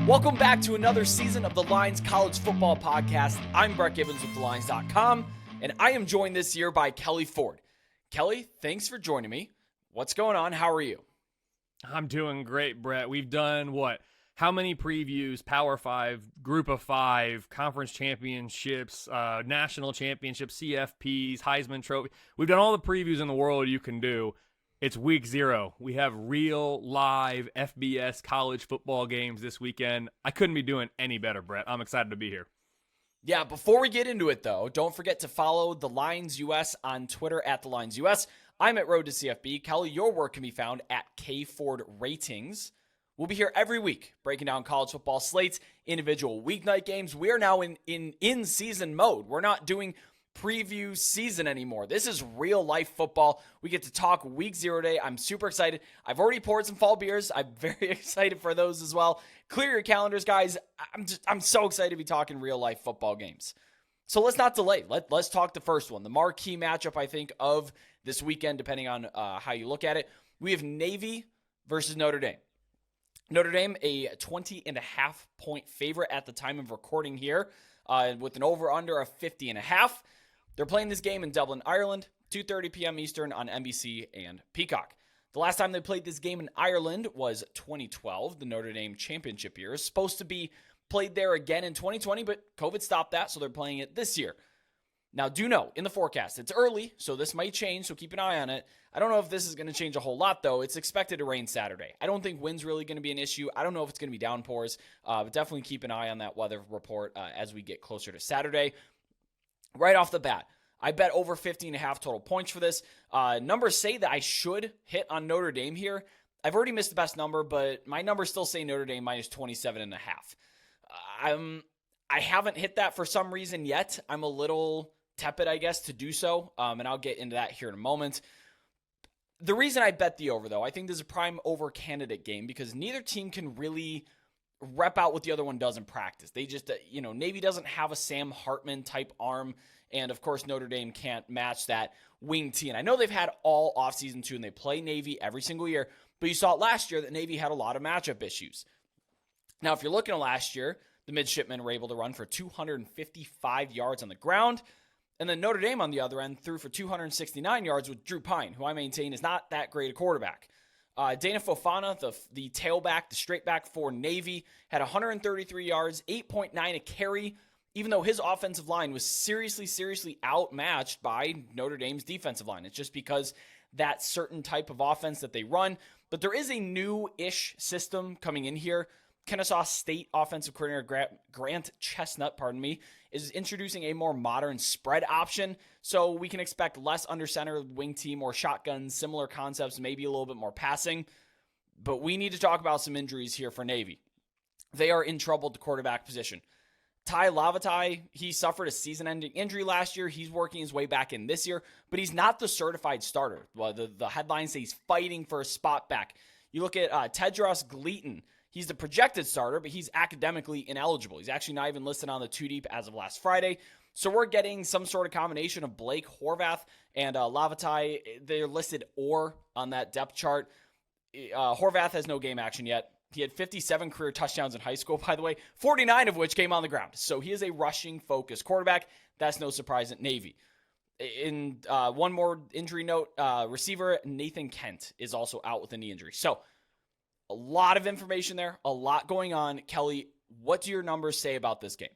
Welcome back to another season of the Lines College Football Podcast. I'm Brett Gibbons with thelines.com, and I am joined this year by Kelley Ford. Kelley, thanks for joining me. What's going on? How are you? I'm doing great, Brett. We've done what? How many previews? Power 5, Group of 5, Conference Championships, National Championships, CFPs, Heisman Trophy. We've done all the previews in the world you can do. It's week 0. We have real, live FBS college football games this weekend. I couldn't be doing any better, Brett. I'm excited to be here. Yeah, before we get into it, though, don't forget to follow The Lines US on Twitter at The Lines US. I'm at Road to CFB. Kelley, your work can be found at K-Ford Ratings. We'll be here every week breaking down college football slates, individual weeknight games. We are now in season mode. We're not doing preview season anymore. This is real life football. We get to talk week 0 day. I'm super excited. I've already poured some fall beers. I'm very excited for those as well. Clear your calendars, guys. I'm so excited to be talking real life football games. So let's not delay. Let's talk the first one. The marquee matchup, I think, of this weekend, depending on how you look at it. We have Navy versus Notre Dame. Notre Dame, a 20.5 point favorite at the time of recording here, with an over-under of 50.5. They're playing this game in Dublin, Ireland, 2:30 p.m. Eastern on NBC and Peacock. The last time they played this game in Ireland was 2012, the Notre Dame championship year. It's supposed to be played there again in 2020, but COVID stopped that, so they're playing it this year. Now, do know, in the forecast, it's early, so this might change, so keep an eye on it. I don't know if this is going to change a whole lot, though. It's expected to rain Saturday. I don't think wind's really going to be an issue. I don't know if it's going to be downpours, but definitely keep an eye on that weather report as we get closer to Saturday. Right off the bat, I bet over 50.5 total points for this. Numbers say that I should hit on Notre Dame here. I've already missed the best number, but my numbers still say Notre Dame minus 27.5. I haven't hit that for some reason yet. I'm a little tepid, I guess, to do so, and I'll get into that here in a moment. The reason I bet the over, though, I think this is a prime over candidate game because neither team can really rep out what the other one does in practice. They just, Navy doesn't have a Sam Hartman type arm, and of course Notre Dame can't match that wing T. And I know they've had all offseason too, and they play Navy every single year, but you saw it last year that Navy had a lot of matchup issues. Now, if you're looking at last year, the midshipmen were able to run for 255 yards on the ground. And then Notre Dame on the other end threw for 269 yards with Drew Pine, who I maintain is not that great a quarterback. Dana Fofana, the tailback, the straight back for Navy, had 133 yards, 8.9 a carry, even though his offensive line was seriously outmatched by Notre Dame's defensive line. It's just because that certain type of offense that they run. But there is a new-ish system coming in here. Kennesaw State offensive coordinator Grant Chestnut, is introducing a more modern spread option, so we can expect less under center wing team or shotguns, similar concepts, maybe a little bit more passing. But we need to talk about some injuries here for Navy. They are in trouble at the quarterback position. Ty Lavatai, he suffered a season-ending injury last year. He's working his way back in this year, but he's not the certified starter. Well, the headlines say he's fighting for a spot back. You look at Tedros Gleaton. He's the projected starter, but he's academically ineligible. He's actually not even listed on the 2-deep as of last Friday. So we're getting some sort of combination of Blake Horvath and Lavatai. They're listed or on that depth chart. Horvath has no game action yet. He had 57 career touchdowns in high school, by the way, 49 of which came on the ground. So he is a rushing-focused quarterback. That's no surprise at Navy. In one more injury note, receiver Nathan Kent is also out with a knee injury. So a lot of information there, a lot going on. Kelley, what do your numbers say about this game?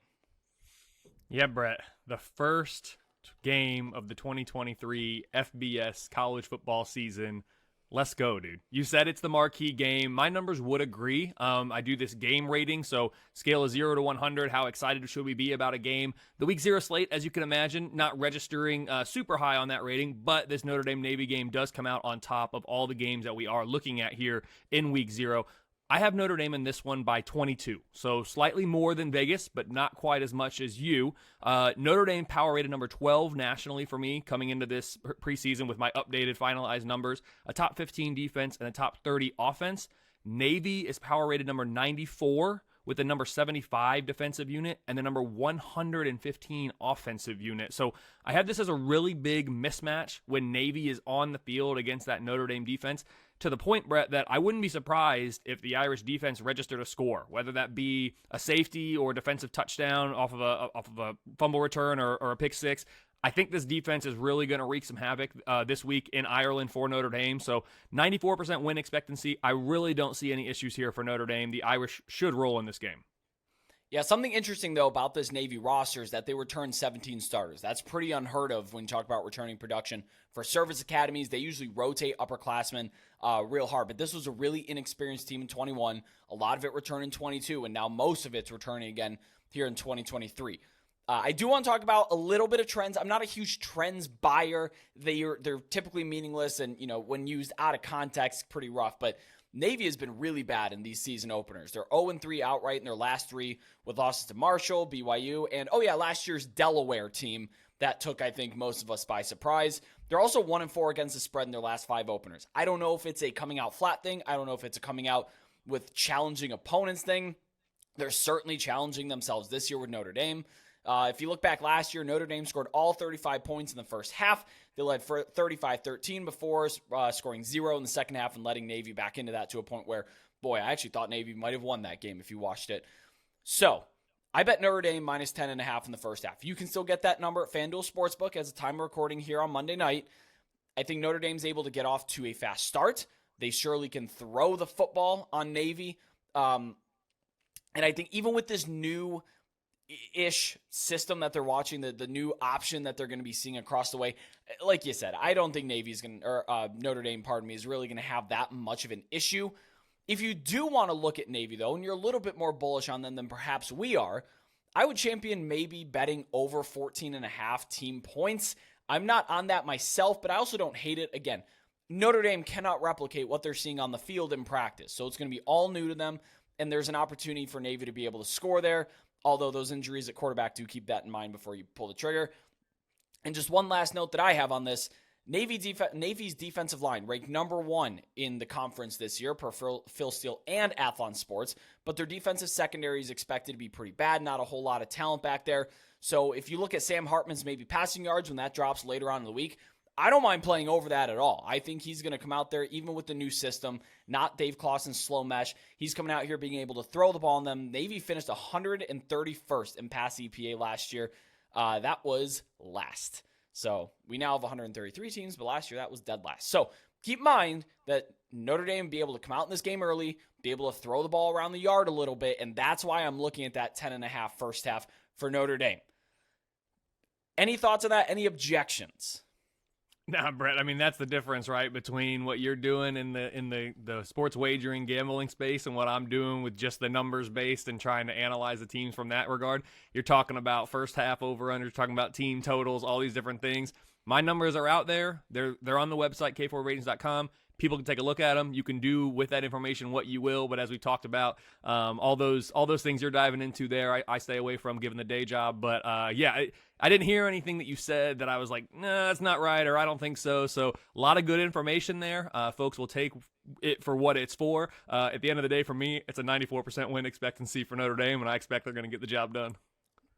Yeah, Brett, the first game of the 2023 FBS college football season. Let's go, dude. You said it's the marquee game. My numbers would agree. I do this game rating, so scale of 0 to 100. How excited should we be about a game? The week 0 slate, as you can imagine, not registering super high on that rating, but this Notre Dame Navy game does come out on top of all the games that we are looking at here in week 0. I have Notre Dame in this one by 22, so slightly more than Vegas, but not quite as much as you. Notre Dame power rated number 12 nationally for me coming into this preseason with my updated finalized numbers, a top 15 defense and a top 30 offense. Navy is power rated number 94 with the number 75 defensive unit and the number 115 offensive unit. So I have this as a really big mismatch when Navy is on the field against that Notre Dame defense. to the point, Brett, that I wouldn't be surprised if the Irish defense registered a score, whether that be a safety or a defensive touchdown off of a fumble return or a pick six. I think this defense is really going to wreak some havoc this week in Ireland for Notre Dame. So 94% win expectancy. I really don't see any issues here for Notre Dame. The Irish should roll in this game. Yeah, something interesting, though, about this Navy roster is that they returned 17 starters. That's pretty unheard of when you talk about returning production. For service academies, they usually rotate upperclassmen real hard. But this was a really inexperienced team in 21. A lot of it returned in 22, and now most of it's returning again here in 2023. I do want to talk about a little bit of trends. I'm not a huge trends buyer. They're typically meaningless and, when used out of context, pretty rough. But Navy has been really bad in these season openers. They're 0-3 outright in their last three with losses to Marshall, BYU, and, last year's Delaware team that took, I think, most of us by surprise. They're also 1-4 against the spread in their last five openers. I don't know if it's a coming out flat thing. I don't know if it's a coming out with challenging opponents thing. They're certainly challenging themselves this year with Notre Dame. If you look back last year, Notre Dame scored all 35 points in the first half. They led for 35-13 before scoring 0 in the second half and letting Navy back into that to a point where, boy, I actually thought Navy might have won that game if you watched it. So, I bet Notre Dame minus 10.5 in the first half. You can still get that number at FanDuel Sportsbook as a time recording here on Monday night. I think Notre Dame's able to get off to a fast start. They surely can throw the football on Navy. And I think even with this new ish system that they're watching, the new option that they're going to be seeing across the way, like you said, I don't think Notre Dame, is really going to have that much of an issue. If you do want to look at Navy, though, and you're a little bit more bullish on them than perhaps we are, I would champion maybe betting over 14.5 team points. I'm not on that myself, but I also don't hate it. Again, Notre Dame cannot replicate what they're seeing on the field in practice, so it's going to be all new to them, and there's an opportunity for Navy to be able to score there, although those injuries at quarterback do keep that in mind before you pull the trigger. And just one last note that I have on this, Navy's defensive line ranked number 1 in the conference this year per Phil Steele and Athlon Sports, but their defensive secondary is expected to be pretty bad, not a whole lot of talent back there. So if you look at Sam Hartman's maybe passing yards when that drops later on in the week, I don't mind playing over that at all. I think he's going to come out there, even with the new system, not Dave Clawson's slow mesh. He's coming out here being able to throw the ball on them. Navy finished 131st in pass EPA last year. That was last. So we now have 133 teams, but last year that was dead last. So keep in mind that Notre Dame will be able to come out in this game early, be able to throw the ball around the yard a little bit, and that's why I'm looking at that 10.5 first half for Notre Dame. Any thoughts on that? Any objections? Nah, Brett, I mean, that's the difference, right, between what you're doing in the sports wagering gambling space and what I'm doing with just the numbers based and trying to analyze the teams from that regard. You're talking about first half over-under, you're talking about team totals, all these different things. My numbers are out there. They're on the website, k4ratings.com. People can take a look at them. You can do with that information what you will, but as we talked about, all those things you're diving into there, I stay away from given the day job. But I didn't hear anything that you said that I was like, nah, that's not right, or I don't think so. So a lot of good information there. Folks will take it for what it's for. At the end of the day, for me, it's a 94% win expectancy for Notre Dame, and I expect they're going to get the job done.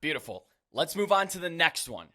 Beautiful. Let's move on to the next one.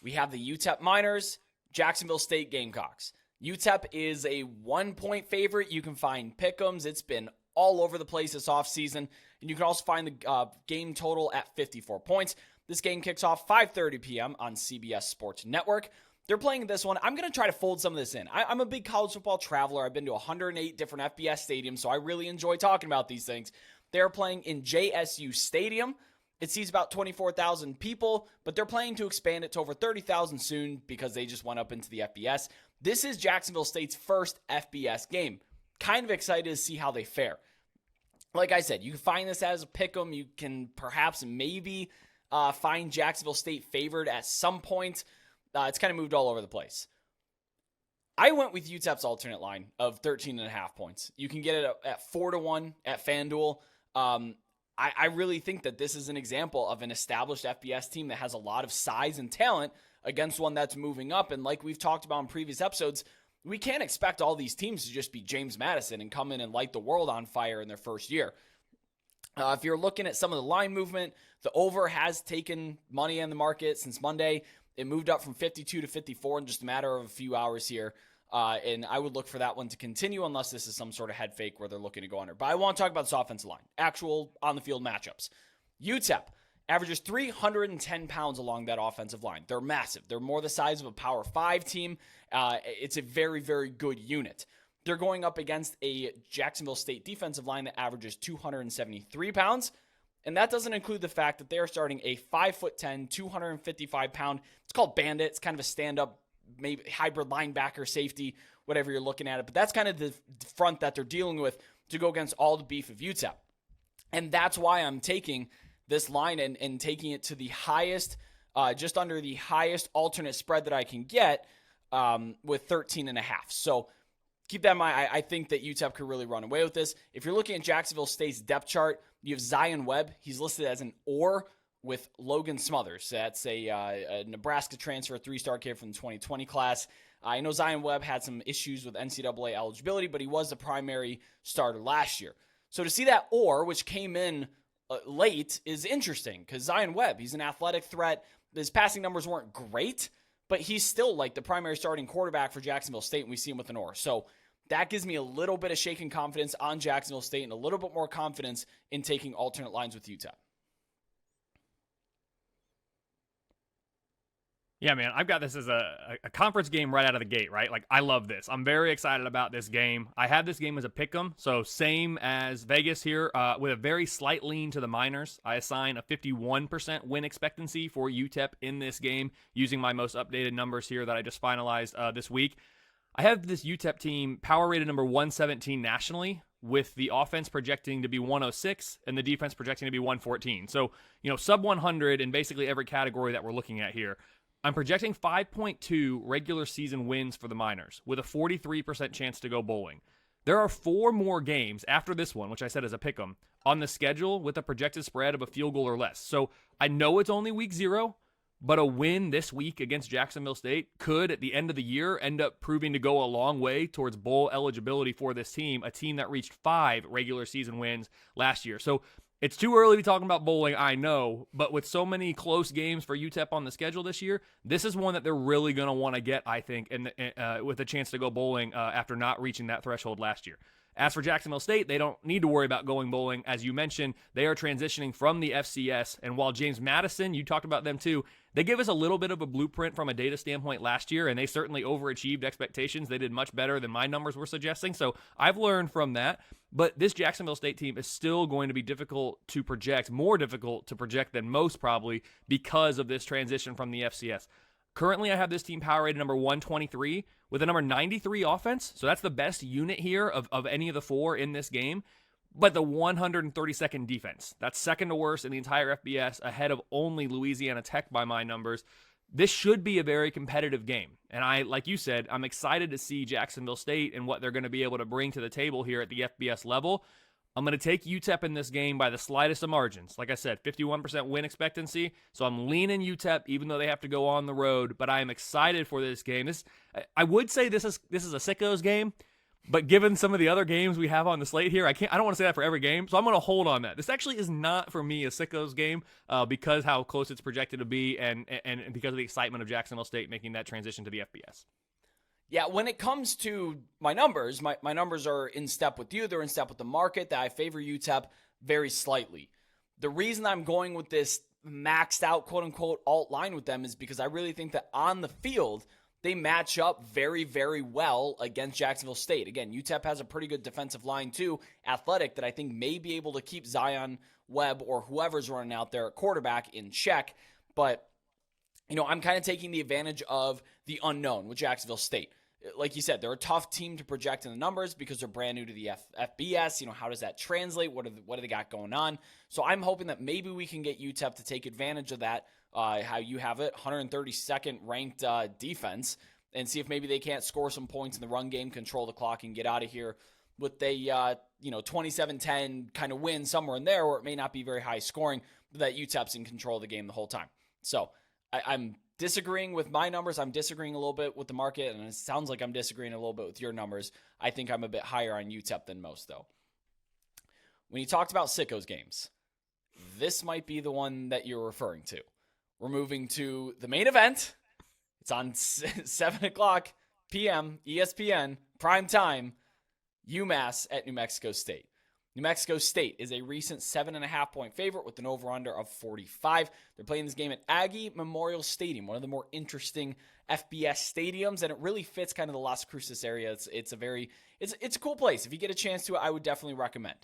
We have the UTEP Miners, Jacksonville State Gamecocks. UTEP is a 1-point favorite. You can find pick'ems. It's been all over the place this offseason. And you can also find the game total at 54 points. This game kicks off 5:30 p.m. on CBS Sports Network. They're playing this one. I'm going to try to fold some of this in. I'm a big college football traveler. I've been to 108 different FBS stadiums, so I really enjoy talking about these things. They're playing in JSU Stadium. It seats about 24,000 people, but they're planning to expand it to over 30,000 soon because they just went up into the FBS. This is Jacksonville State's first FBS game. Kind of excited to see how they fare. Like I said, you can find this as a pick'em. You can perhaps maybe find Jacksonville State favored at some point. It's kind of moved all over the place. I went with UTEP's alternate line of 13.5 points. You can get it at 4-1 at FanDuel. I really think that this is an example of an established FBS team that has a lot of size and talent against one that's moving up. And like we've talked about in previous episodes, we can't expect all these teams to just be James Madison and come in and light the world on fire in their first year. If you're looking at some of the line movement, the over has taken money in the market since Monday. It moved up from 52 to 54 in just a matter of a few hours here. And I would look for that one to continue unless this is some sort of head fake where they're looking to go under. But I want to talk about this offensive line, actual on-the-field matchups. UTEP averages 310 pounds along that offensive line. They're massive. They're more the size of a Power 5 team. It's a very, very good unit. They're going up against a Jacksonville State defensive line that averages 273 pounds. And that doesn't include the fact that they are starting a 5'10", 255-pound. It's called Bandit. It's kind of a stand-up, maybe hybrid linebacker, safety, whatever you're looking at it. But that's kind of the front that they're dealing with to go against all the beef of UTEP. And that's why I'm taking this line and taking it to the highest, just under the highest alternate spread that I can get with 13.5. So keep that in mind. I think that UTEP could really run away with this. If you're looking at Jacksonville State's depth chart, you have Zion Webb. He's listed as an or with Logan Smothers. That's a Nebraska transfer, 3-star kid from the 2020 class. I know Zion Webb had some issues with NCAA eligibility, but he was the primary starter last year. So to see that or, which came in late, is interesting because Zion Webb, he's an athletic threat. His passing numbers weren't great, but he's still like the primary starting quarterback for Jacksonville State, and we see him with an or. So that gives me a little bit of shaken confidence on Jacksonville State and a little bit more confidence in taking alternate lines with UTEP. Yeah, man, I've got this as a conference game right out of the gate, right? Like, I love this. I'm very excited about this game. I have this game as a pick'em, so same as Vegas here, with a very slight lean to the Miners. I assign a 51% win expectancy for UTEP in this game using my most updated numbers here that I just finalized this week. I have this UTEP team power rated number 117 nationally, with the offense projecting to be 106 and the defense projecting to be 114. So, sub 100 in basically every category that we're looking at here. I'm projecting 5.2 regular season wins for the Miners with a 43% chance to go bowling. There are 4 more games after this one, which I said is a pick'em, on the schedule with a projected spread of a field goal or less. So I know it's only week 0, but a win this week against Jacksonville State could, at the end of the year, end up proving to go a long way towards bowl eligibility for this team, a team that reached 5 regular season wins last year. So it's too early to be talking about bowling, I know, but with so many close games for UTEP on the schedule this year, this is one that they're really going to want to get, I think, and with a chance to go bowling after not reaching that threshold last year. As for Jacksonville State, they don't need to worry about going bowling. As you mentioned, they are transitioning from the FCS, and while James Madison, you talked about them too, they gave us a little bit of a blueprint from a data standpoint last year, and they certainly overachieved expectations. They did much better than my numbers were suggesting, so I've learned from that. But this Jacksonville State team is still going to be difficult to project, more difficult to project than most probably, because of this transition from the FCS. Currently, I have this team power rated number 123 with a number 93 offense. So that's the best unit here of any of the 4 in this game. But the 132nd defense. That's second to worst in the entire FBS, ahead of only Louisiana Tech by my numbers. This should be a very competitive game. And like you said, I'm excited to see Jacksonville State and what they're going to be able to bring to the table here at the FBS level. I'm going to take UTEP in this game by the slightest of margins. Like I said, 51% win expectancy. So I'm leaning UTEP, even though they have to go on the road. But I am excited for this game. I would say this is a sickos game, but given some of the other games we have on the slate here, I don't want to say that for every game. So I'm going to hold on that. This actually is not for me a sickos game because how close it's projected to be and because of the excitement of Jacksonville State making that transition to the FBS. Yeah, when it comes to my numbers, my numbers are in step with you. They're in step with the market that I favor UTEP very slightly. The reason I'm going with this maxed out, quote unquote, alt line with them is because I really think that on the field, they match up very, very well against Jacksonville State. Again, UTEP has a pretty good defensive line too, athletic, that I think may be able to keep Zion Webb or whoever's running out there at quarterback in check. But, I'm kind of taking the advantage of the unknown with Jacksonville State. Like you said, they're a tough team to project in the numbers because they're brand new to the FBS. How does that translate? What do they got going on? So I'm hoping that maybe we can get UTEP to take advantage of that, how you have it, 132nd ranked defense, and see if maybe they can't score some points in the run game, control the clock, and get out of here with a 27-10 kind of win somewhere in there, where it may not be very high scoring, but that UTEP's in control of the game the whole time. So I'm disagreeing with my numbers. I'm disagreeing a little bit with the market, and it sounds like I'm disagreeing a little bit with your numbers. I think I'm a bit higher on UTEP than most, though. When you talked about sickos games, this might be the one that you're referring to. We're moving to the main event. It's on 7 o'clock p.m. ESPN, prime time, UMass at New Mexico State. New Mexico State is a recent 7.5-point favorite with an over-under of 45. They're playing this game at Aggie Memorial Stadium, one of the more interesting FBS stadiums, and it really fits kind of the Las Cruces area. It's a cool place. If you get a chance to, I would definitely recommend.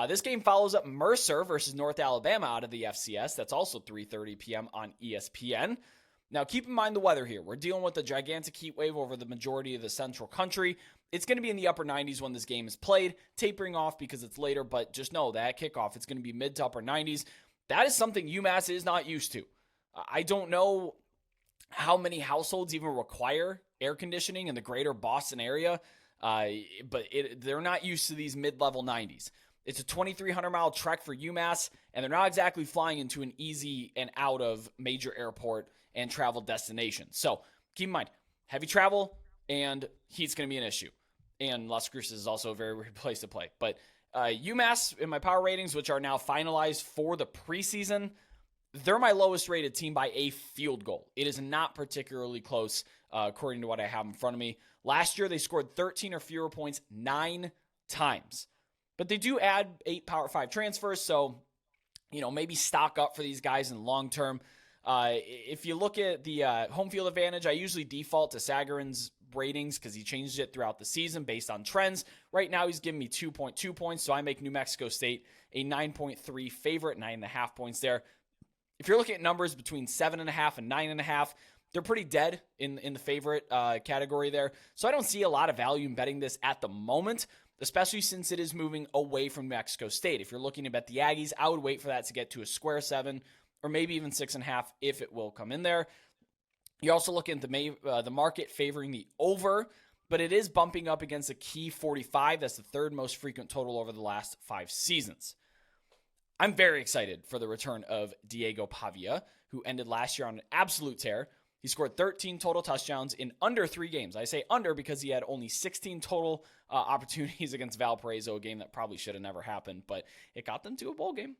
This game follows up Mercer versus North Alabama out of the FCS. That's also 3:30 p.m. on ESPN. Now, keep in mind the weather here. We're dealing with a gigantic heat wave over the majority of the central country. It's going to be in the upper 90s when this game is played, tapering off because it's later, but just know that kickoff, it's going to be mid to upper 90s. That is something UMass is not used to. I don't know how many households even require air conditioning in the greater Boston area, but they're not used to these mid-level 90s. It's a 2,300-mile trek for UMass, and they're not exactly flying into an easy and out of major airport and travel destination. So keep in mind, heavy travel and heat's going to be an issue. And Las Cruces is also a very weird place to play. But UMass, in my power ratings, which are now finalized for the preseason, they're my lowest rated team by a field goal. It is not particularly close, according to what I have in front of me. Last year, they scored 13 or fewer points 9 times. But they do add 8 Power 5 transfers, so maybe stock up for these guys in the long term. If you look at the home field advantage, I usually default to Sagarin's ratings because he changed it throughout the season based on trends. Right now, he's giving me 2.2 points, so I make New Mexico State a 9.3 favorite, 9.5 points there. If you're looking at numbers between 7.5 and 9.5, they're pretty dead in the favorite category there. So I don't see a lot of value in betting this at the moment, especially since it is moving away from New Mexico State. If you're looking to bet the Aggies, I would wait for that to get to a square 7 or maybe even 6.5 if it will come in there. You're also looking at the market favoring the over, but it is bumping up against a key 45. That's the third most frequent total over the last 5 seasons. I'm very excited for the return of Diego Pavia, who ended last year on an absolute tear. He scored 13 total touchdowns in under 3 games. I say under because he had only 16 total opportunities against Valparaiso, a game that probably should have never happened, but it got them to a bowl game.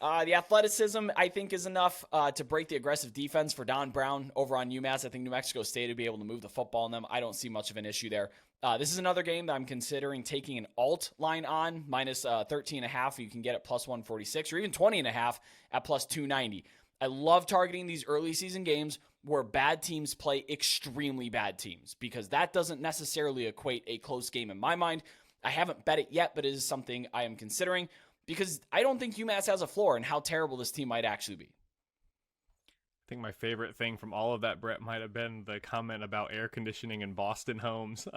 The athleticism, I think, is enough to break the aggressive defense for Don Brown over on UMass. I think New Mexico State would be able to move the football on them. I don't see much of an issue there. This is another game that I'm considering taking an alt line on, minus 13.5. You can get it plus 146 or even 20.5 at plus 290. I love targeting these early season games where bad teams play extremely bad teams because that doesn't necessarily equate a close game in my mind. I haven't bet it yet, but it is something I am considering because I don't think UMass has a floor in how terrible this team might actually be. I think my favorite thing from all of that, Brett, might have been the comment about air conditioning in Boston homes.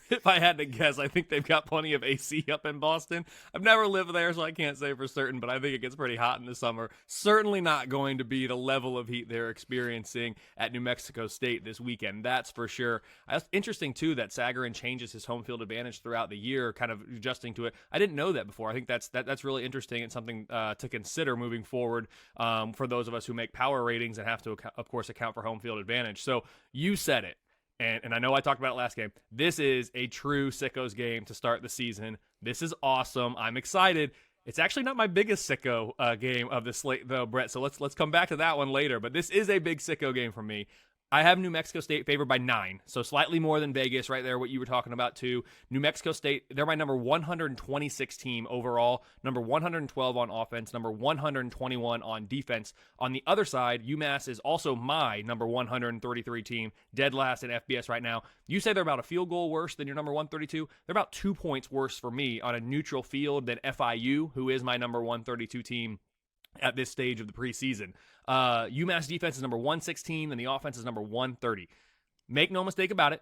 If I had to guess, I think they've got plenty of AC up in Boston. I've never lived there, so I can't say for certain, but I think it gets pretty hot in the summer. Certainly not going to be the level of heat they're experiencing at New Mexico State this weekend. That's for sure. It's interesting, too, that Sagarin changes his home field advantage throughout the year, kind of adjusting to it. I didn't know that before. I think that's really interesting and something to consider moving forward for those of us who make power ratings and have to, of course, account for home field advantage. So you said it, and I know I talked about it last game. This is a true sickos game to start the season. This is awesome. I'm excited. It's actually not my biggest sicko game of the slate, though, Brett. So let's come back to that one later. But this is a big sicko game for me. I have New Mexico State favored by 9, so slightly more than Vegas right there, what you were talking about too. New Mexico State, they're my number 126 team overall, number 112 on offense, number 121 on defense. On the other side, UMass is also my number 133 team, dead last in FBS right now. You say they're about a field goal worse than your number 132. They're about 2 points worse for me on a neutral field than FIU, who is my number 132 team at this stage of the preseason. UMass defense is number 116, and the offense is number 130. Make no mistake about it,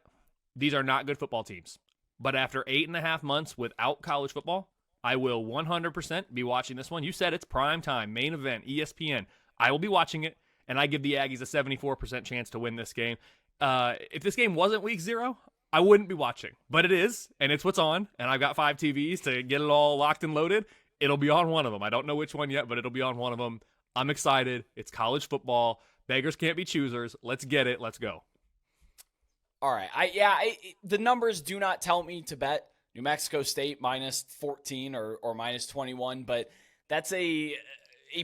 these are not good football teams. But after 8.5 months without college football, I will 100% be watching this one. You said it's prime time, main event, ESPN. I will be watching it, and I give the Aggies a 74% chance to win this game. If this game wasn't week 0, I wouldn't be watching. But it is, and it's what's on, and I've got 5 TVs to get it all locked and loaded. It'll be on one of them. I don't know which one yet, but it'll be on one of them. I'm excited. It's college football. Beggars can't be choosers. Let's get it. Let's go. All right. The numbers do not tell me to bet New Mexico State minus 14 or minus 21, but that's a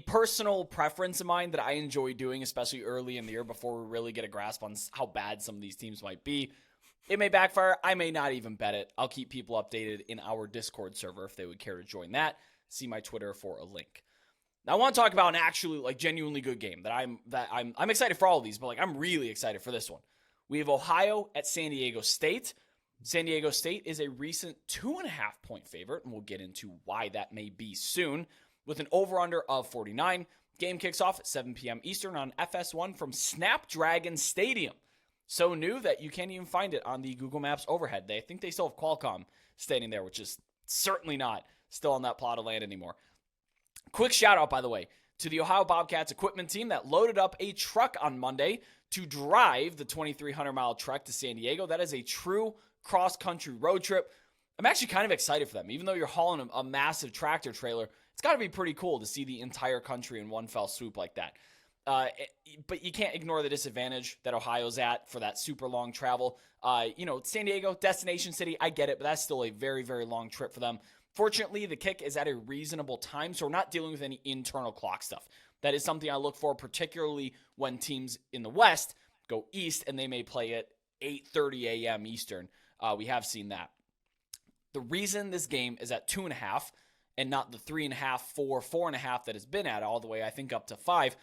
personal preference of mine that I enjoy doing, especially early in the year before we really get a grasp on how bad some of these teams might be. It may backfire. I may not even bet it. I'll keep people updated in our Discord server if they would care to join that. See my Twitter for a link. Now I want to talk about an actually genuinely good game that I'm excited for all of these, but I'm really excited for this one. We have Ohio at San Diego State. San Diego State is a recent 2.5-point favorite, and we'll get into why that may be soon, with an over-under of 49. Game kicks off at 7 p.m. Eastern on FS1 from Snapdragon Stadium. So new that you can't even find it on the Google Maps overhead. I think they still have Qualcomm standing there, which is certainly not still on that plot of land anymore. Quick shout out, by the way, to the Ohio Bobcats equipment team that loaded up a truck on Monday to drive the 2,300-mile trek to San Diego. That is a true cross-country road trip. I'm actually kind of excited for them. Even though you're hauling a massive tractor trailer, it's got to be pretty cool to see the entire country in one fell swoop like that. But you can't ignore the disadvantage that Ohio's at for that super long travel. San Diego, destination city, I get it, but that's still a very, very long trip for them. Fortunately, the kick is at a reasonable time, so we're not dealing with any internal clock stuff. That is something I look for, particularly when teams in the West go east and they may play at 8:30 a.m. Eastern. We have seen that. The reason this game is at 2.5 and not the 3.5, 4, 4.5 that has been at all the way, I think, up to 5.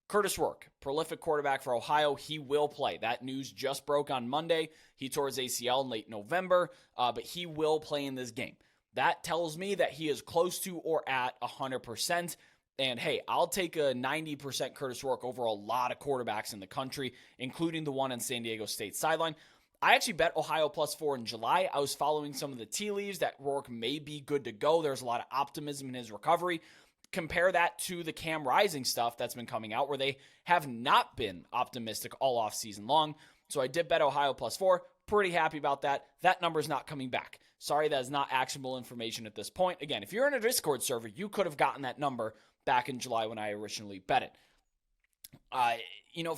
Curtis Rourke, prolific quarterback for Ohio, he will play. That news just broke on Monday. He tore his ACL in late November, but he will play in this game. That tells me that he is close to or at 100%. And hey, I'll take a 90% Curtis Rourke over a lot of quarterbacks in the country, including the one on San Diego State sideline. I actually bet Ohio +4 in July. I was following some of the tea leaves that Rourke may be good to go. There's a lot of optimism in his recovery. Compare that to the Cam Rising stuff that's been coming out where they have not been optimistic all off season long. So I did bet Ohio +4. Pretty happy about that. That number is not coming back. Sorry, that is not actionable information at this point. Again, if you're in a Discord server, you could have gotten that number back in July when I originally bet it.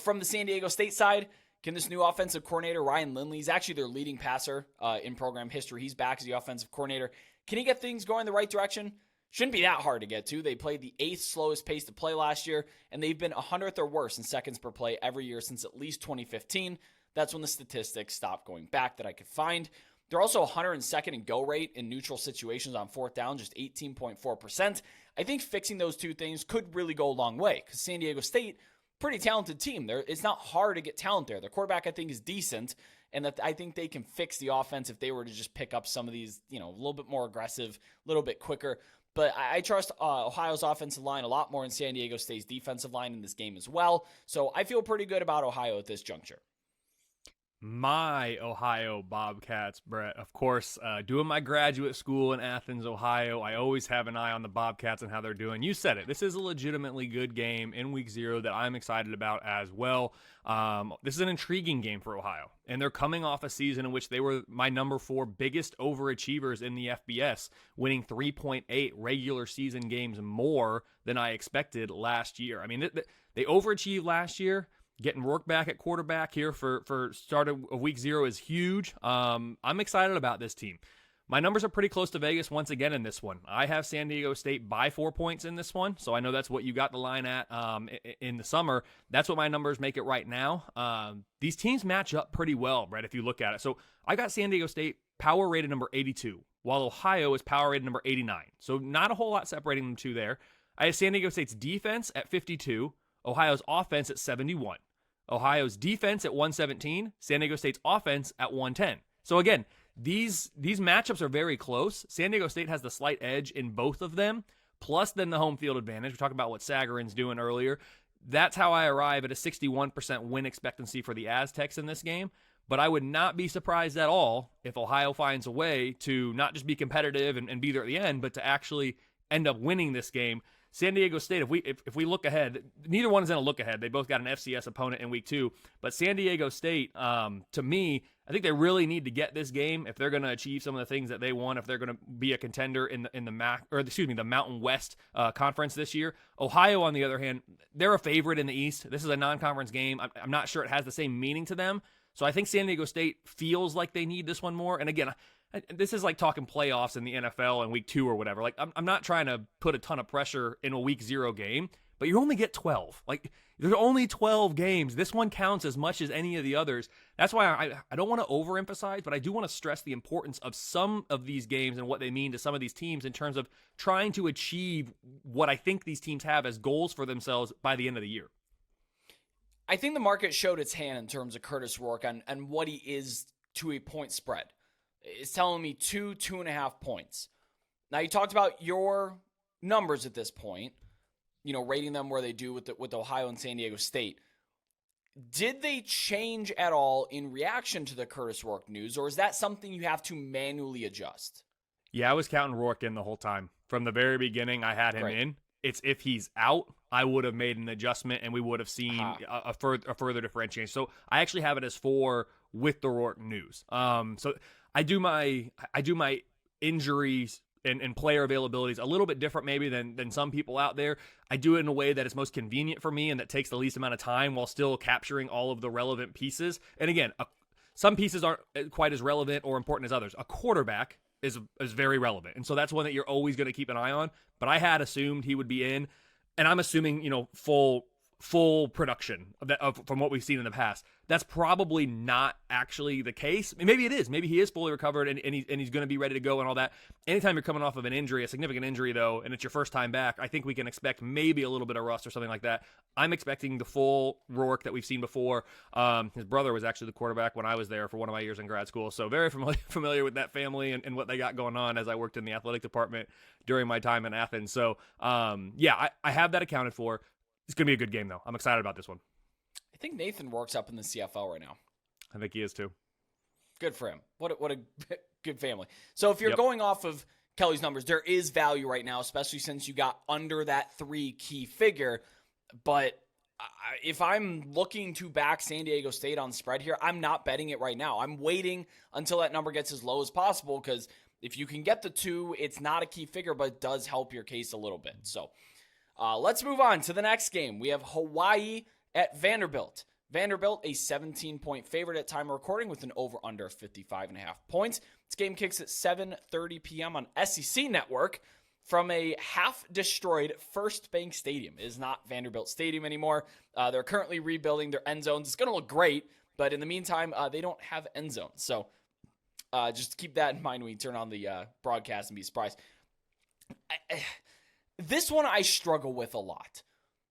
From the San Diego State side, can this new offensive coordinator, Ryan Lindley, he's actually their leading passer in program history. He's back as the offensive coordinator. Can he get things going the right direction? Shouldn't be that hard to get to. They played the 8th slowest pace to play last year, and they've been 100th or worse in seconds per play every year since at least 2015. That's when the statistics stopped going back that I could find. They're also 102nd in go rate in neutral situations on 4th down, just 18.4%. I think fixing those two things could really go a long way because San Diego State, pretty talented team. It's not hard to get talent there. Their quarterback, I think, is decent, and that I think they can fix the offense if they were to just pick up some of these, a little bit more aggressive, a little bit quicker. But I trust Ohio's offensive line a lot more in San Diego State's defensive line in this game as well. So I feel pretty good about Ohio at this juncture. My Ohio Bobcats, Brett. Of course, doing my graduate school in Athens, Ohio, I always have an eye on the Bobcats and how they're doing. You said it. This is a legitimately good game in Week 0 that I'm excited about as well. This is an intriguing game for Ohio, and they're coming off a season in which they were my number 4 biggest overachievers in the FBS, winning 3.8 regular season games more than I expected last year. I mean, they overachieved last year. Getting Rourke back at quarterback here for start of Week 0 is huge. I'm excited about this team. My numbers are pretty close to Vegas once again in this one. I have San Diego State by 4 points in this one, so I know that's what you got the line at in the summer. That's what my numbers make it right now. These teams match up pretty well, Brett, if you look at it. So I got San Diego State power rated number 82, while Ohio is power rated number 89. So not a whole lot separating them two there. I have San Diego State's defense at 52, Ohio's offense at 71. Ohio's defense at 117, San Diego State's offense at 110. So again, these matchups are very close. San Diego State has the slight edge in both of them, plus then the home field advantage. We talked about what Sagarin's doing earlier. That's how I arrive at a 61% win expectancy for the Aztecs in this game. But I would not be surprised at all if Ohio finds a way to not just be competitive and be there at the end, but to actually end up winning this game. San Diego State, if we look ahead, neither one is in a look ahead. They both got an FCS opponent in Week 2. But San Diego State, to me, I think they really need to get this game if they're going to achieve some of the things that they want, if they're going to be a contender in the Mountain West Conference this year. Ohio, on the other hand, they're a favorite in the East. This is a non-conference game. I'm not sure it has the same meaning to them. So I think San Diego State feels like they need this one more. And again, this is like talking playoffs in the NFL in Week 2 or whatever. Like I'm not trying to put a ton of pressure in a Week 0 game, but you only get 12. Like, there's only 12 games. This one counts as much as any of the others. That's why I don't want to overemphasize, but I do want to stress the importance of some of these games and what they mean to some of these teams in terms of trying to achieve what I think these teams have as goals for themselves by the end of the year. I think the market showed its hand in terms of Curtis Rourke and what he is to a point spread. It's telling me 2.5 points. Now, you talked about your numbers at this point, rating them where they do with Ohio and San Diego State. Did they change at all in reaction to the Curtis Rourke news, or is that something you have to manually adjust? Yeah, I was counting Rourke in the whole time. From the very beginning, I had him in. It's if he's out, I would have made an adjustment, and we would have seen a further differentiation. So I actually have it as 4 with the Rourke news. So I do my injuries and player availabilities a little bit different maybe than some people out there. I do it in a way that is most convenient for me and that takes the least amount of time while still capturing all of the relevant pieces. And again, some pieces aren't quite as relevant or important as others. A quarterback is very relevant, and so that's one that you're always going to keep an eye on. But I had assumed he would be in, and I'm assuming full production from what we've seen in the past. That's probably not actually the case. Maybe it is. Maybe he is fully recovered and he's going to be ready to go and all that. Anytime you're coming off of an injury, a significant injury though, and it's your first time back, I think we can expect maybe a little bit of rust or something like that. I'm expecting the full Rourke that we've seen before. His brother was actually the quarterback when I was there for one of my years in grad school, so very familiar with that family and what they got going on as I worked in the athletic department during my time in Athens. So I have that accounted for. It's going to be a good game, though. I'm excited about this one. I think Nathan works up in the CFL right now. I think he is, too. Good for him. What a good family. So if you're going off of Kelly's numbers, there is value right now, especially since you got under that 3 key figure. But if I'm looking to back San Diego State on spread here, I'm not betting it right now. I'm waiting until that number gets as low as possible because if you can get the 2, it's not a key figure, but it does help your case a little bit. So let's move on to the next game. We have Hawaii at Vanderbilt. Vanderbilt, a 17-point favorite at time of recording with an over-under of 55.5 points. This game kicks at 7:30 p.m. on SEC Network from a half-destroyed First Bank Stadium. It is not Vanderbilt Stadium anymore. They're currently rebuilding their end zones. It's going to look great, but in the meantime, they don't have end zones. So just keep that in mind when you turn on the broadcast and be surprised. This one I struggle with a lot.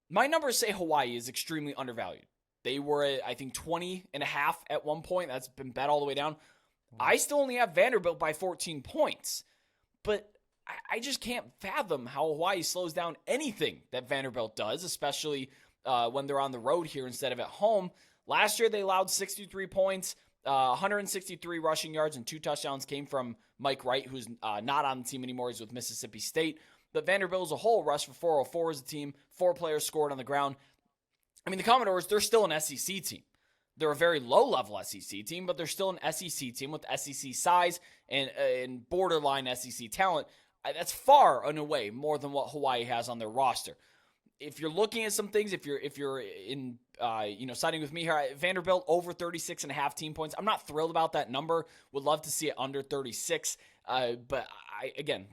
My numbers say Hawaii is extremely undervalued. They were at, I think, 20.5 at one point. That's been bet all the way down. I still only have Vanderbilt by 14 points. But I just can't fathom how Hawaii slows down anything that Vanderbilt does, especially when they're on the road here instead of at home. Last year, they allowed 63 points, 163 rushing yards, and 2 touchdowns came from Mike Wright, who's not on the team anymore. He's with Mississippi State. But Vanderbilt as a whole rushed for 404 as a team. 4 players scored on the ground. I mean, the Commodores, they're still an SEC team. They're a very low-level SEC team, but they're still an SEC team with SEC size and borderline SEC talent. That's far and away more than what Hawaii has on their roster. If you're looking at some things, if you're in siding with me here, Vanderbilt over 36.5 team points. I'm not thrilled about that number. Would love to see it under 36. But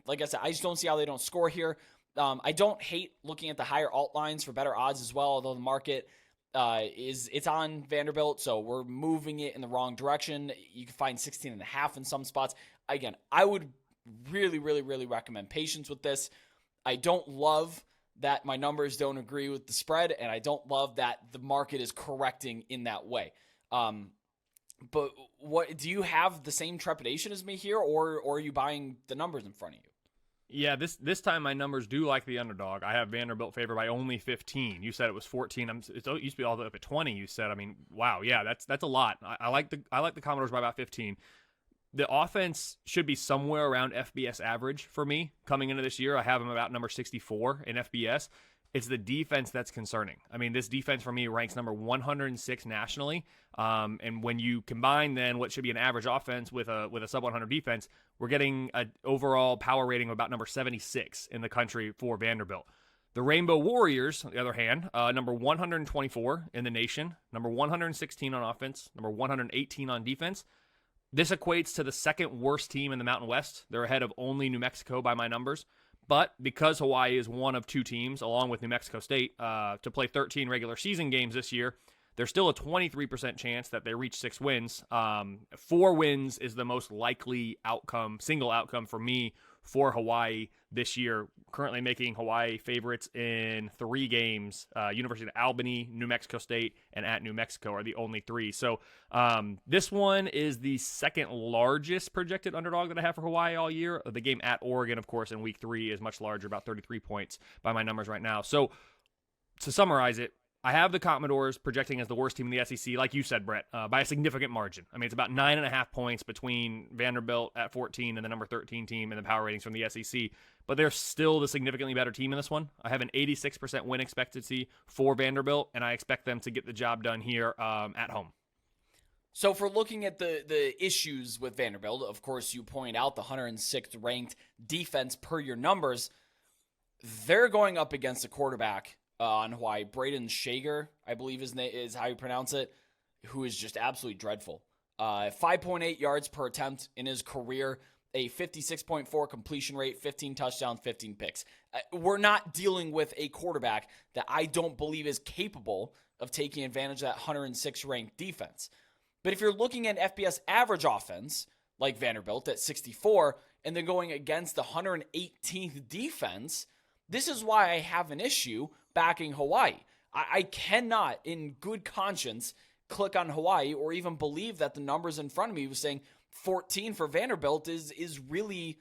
like I said, I just don't see how they don't score here. I don't hate looking at the higher alt lines for better odds as well, although the market it's on Vanderbilt, so we're moving it in the wrong direction. You can find 16.5 in some spots. Again, I would really, really, really recommend patience with this. I don't love that my numbers don't agree with the spread, and I don't love that the market is correcting in that way. But what do you have the same trepidation as me here, or are you buying the numbers in front of you? Yeah, this time my numbers do like the underdog. I have Vanderbilt favored by only 15. You said it was 14. It used to be all the way up at 20. You said, I mean, wow, yeah, that's a lot. I like the Commodores by about 15. The offense should be somewhere around FBS average for me coming into this year. I have them about number 64 in FBS. It's the defense that's concerning. I mean, this defense for me ranks number 106 nationally. And when you combine then what should be an average offense with a sub 100 defense, we're getting an overall power rating of about number 76 in the country for Vanderbilt. The Rainbow Warriors, on the other hand, number 124 in the nation, number 116 on offense, number 118 on defense. This equates to the second worst team in the Mountain West. They're ahead of only New Mexico by my numbers. But because Hawaii is one of two teams, along with New Mexico State, to play 13 regular season games this year, there's still a 23% chance that they reach 6 wins. 4 wins is the most likely outcome, single outcome for me for Hawaii this year. Currently making Hawaii favorites in 3 games. University of Albany, New Mexico State, and at New Mexico are the only 3. So this one is the second largest projected underdog that I have for Hawaii all year. The game at Oregon, of course, in week 3 is much larger, about 33 points by my numbers right now. So to summarize it, I have the Commodores projecting as the worst team in the SEC, like you said, Brett, by a significant margin. I mean, it's about 9.5 points between Vanderbilt at 14 and the number 13 team in the power ratings from the SEC. But they're still the significantly better team in this one. I have an 86% win expectancy for Vanderbilt, and I expect them to get the job done here at home. So if we're looking at the issues with Vanderbilt, of course, you point out the 106th ranked defense per your numbers. They're going up against a quarterback on Hawaii, Braden Shager, I believe is how you pronounce it, who is just absolutely dreadful. 5.8 yards per attempt in his career, a 56.4 completion rate, 15 touchdowns, 15 picks. We're not dealing with a quarterback that I don't believe is capable of taking advantage of that 106 ranked defense. But if you're looking at FBS average offense, like Vanderbilt at 64, and then going against the 118th defense, this is why I have an issue backing Hawaii. I cannot, in good conscience, click on Hawaii or even believe that the numbers in front of me was saying 14 for Vanderbilt is really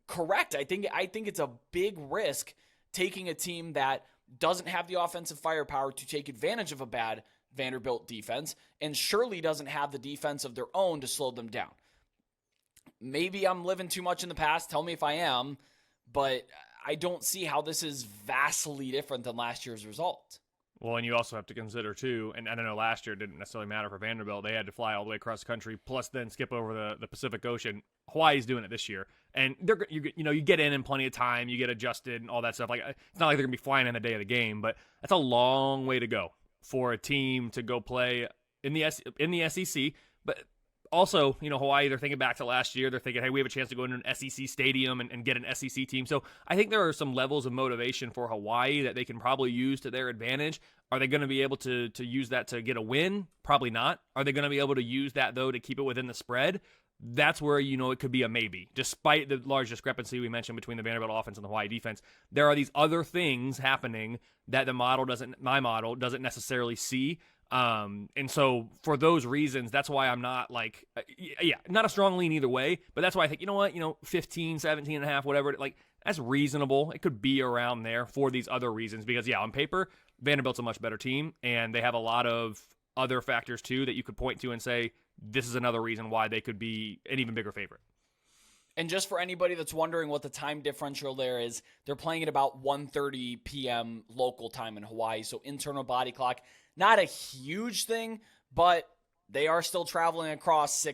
correct. I think it's a big risk taking a team that doesn't have the offensive firepower to take advantage of a bad Vanderbilt defense and surely doesn't have the defense of their own to slow them down. Maybe I'm living too much in the past. Tell me if I am, but I don't see how this is vastly different than last year's result. Well, and you also have to consider, too, and I don't know, last year it didn't necessarily matter for Vanderbilt. They had to fly all the way across the country, plus then skip over the Pacific Ocean. Hawaii's doing it this year. And you get in plenty of time, you get adjusted and all that stuff. Like, it's not like they're going to be flying in the day of the game, but that's a long way to go for a team to go play in the SEC. But also, Hawaii, they're thinking back to last year. They're thinking, hey, we have a chance to go into an SEC stadium and get an SEC team. So I think there are some levels of motivation for Hawaii that they can probably use to their advantage. Are they going to be able to use that to get a win? Probably not. Are they going to be able to use that, though, to keep it within the spread? That's where, it could be a maybe. Despite the large discrepancy we mentioned between the Vanderbilt offense and the Hawaii defense, there are these other things happening that my model doesn't necessarily see. And so for those reasons, that's why I'm not not a strong lean either way, but that's why I think, 15, 17 and a half, whatever, that's reasonable. It could be around there for these other reasons because on paper, Vanderbilt's a much better team and they have a lot of other factors too that you could point to and say, this is another reason why they could be an even bigger favorite. And just for anybody that's wondering what the time differential there is, they're playing at about 1:30 p.m. local time in Hawaii. So internal body clock, not a huge thing, but they are still traveling across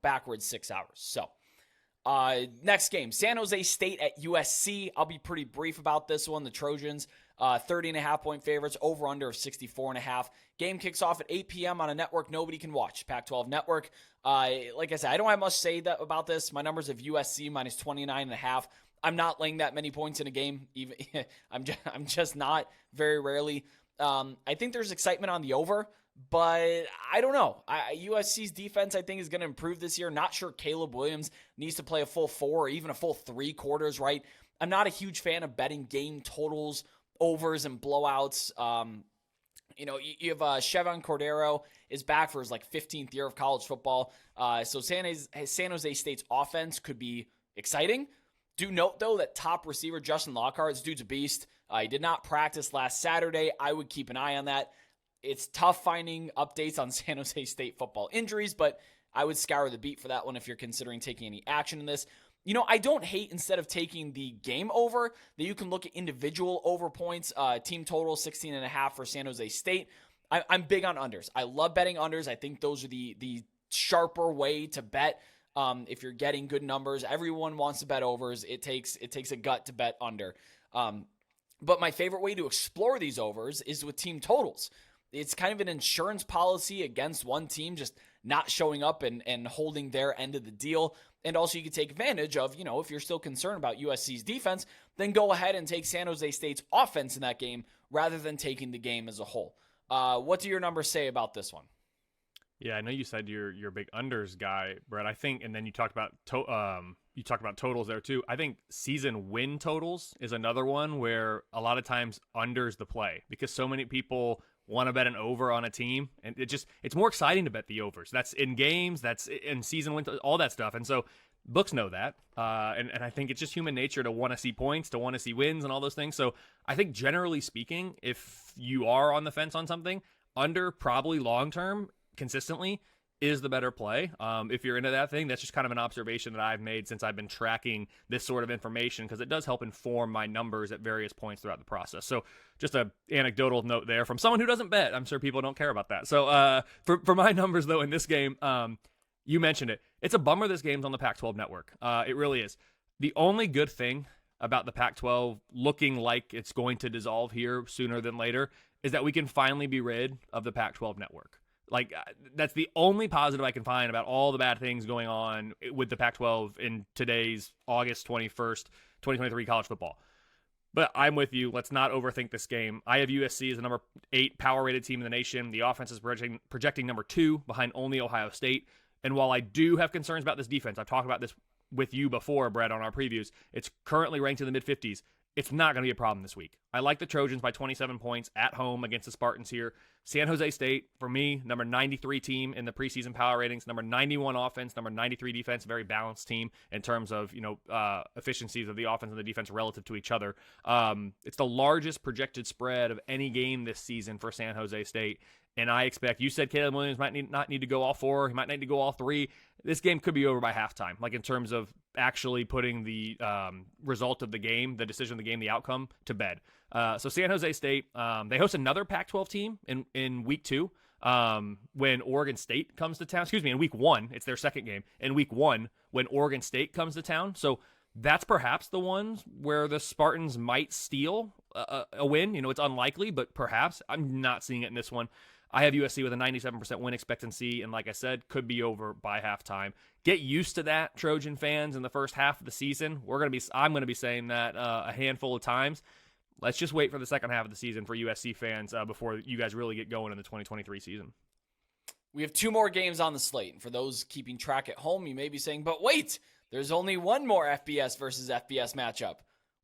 backwards 6 hours. So next game, San Jose State at USC. I'll be pretty brief about this one. The Trojans, 30.5-point favorites, over under of 64.5. Game kicks off at 8 p.m. on a network nobody can watch, Pac-12 network. Like I said, I don't have much to say about this. My numbers of USC minus 29.5. I'm not laying that many points in a game. Even I'm just not, very rarely. I think there's excitement on the over, but I don't know. USC's defense, I think, is going to improve this year. Not sure Caleb Williams needs to play a full 4 or even a full 3 quarters, right? I'm not a huge fan of betting game totals, overs, and blowouts. You have Chevon Cordero is back for his 15th year of college football. So San Jose State's offense could be exciting. Do note, though, that top receiver Justin Lockhart, this dude's a beast. He did not practice last Saturday. I would keep an eye on that. It's tough finding updates on San Jose State football injuries, but I would scour the beat for that one if you're considering taking any action in this. I don't hate, instead of taking the game over, that you can look at individual over points. Team total 16.5 for San Jose State. I'm big on unders. I love betting unders. I think those are the sharper way to bet. If you're getting good numbers, everyone wants to bet overs. It takes a gut to bet under. But my favorite way to explore these overs is with team totals. It's kind of an insurance policy against one team just not showing up and holding their end of the deal. And also you could take advantage of, if you're still concerned about USC's defense, then go ahead and take San Jose State's offense in that game rather than taking the game as a whole. What do your numbers say about this one? Yeah, I know you said you're a big unders guy, Brett. I think, and then you talked about totals there too. I think season win totals is another one where a lot of times unders the play because so many people want to bet an over on a team, and it's more exciting to bet the overs. That's in games, that's in season win, all that stuff, and so books know that, and I think it's just human nature to want to see points, to want to see wins, and all those things. So I think generally speaking, if you are on the fence on something, under probably long term consistently is the better play. If you're into that thing, that's just kind of an observation that I've made since I've been tracking this sort of information because it does help inform my numbers at various points throughout the process. So just a anecdotal note there from someone who doesn't bet. I'm sure people don't care about that. So for my numbers though in this game, you mentioned it. It's a bummer this game's on the Pac-12 network. It really is. The only good thing about the Pac-12 looking like it's going to dissolve here sooner than later is that we can finally be rid of the Pac-12 network. Like, that's the only positive I can find about all the bad things going on with the Pac-12 in today's August 21st, 2023 college football. But I'm with you. Let's not overthink this game. I have USC as the number 8 power-rated team in the nation. The offense is projecting number 2 behind only Ohio State. And while I do have concerns about this defense, I've talked about this with you before, Brett, on our previews. It's currently ranked in the mid-50s. It's not going to be a problem this week. I like the Trojans by 27 points at home against the Spartans here. San Jose State, for me, number 93 team in the preseason power ratings, number 91 offense, number 93 defense, very balanced team in terms of, efficiencies of the offense and the defense relative to each other. It's the largest projected spread of any game this season for San Jose State. And I expect, you said Caleb Williams might not need to go all 4. He might need to go all 3. This game could be over by halftime, like in terms of actually putting the result of the game, the decision of the game, the outcome to bed. So San Jose State, they host another Pac-12 team in week 2 when Oregon State comes to town. In week 1. It's their second game. In week 1 when Oregon State comes to town. So that's perhaps the ones where the Spartans might steal a win. It's unlikely, but perhaps. I'm not seeing it in this one. I have USC with a 97% win expectancy, and like I said, could be over by halftime. Get used to that, Trojan fans, in the first half of the season. I'm going to be saying that a handful of times. Let's just wait for the second half of the season for USC fans before you guys really get going in the 2023 season. We have 2 more games on the slate. And for those keeping track at home, you may be saying, but wait, there's only one more FBS versus FBS matchup.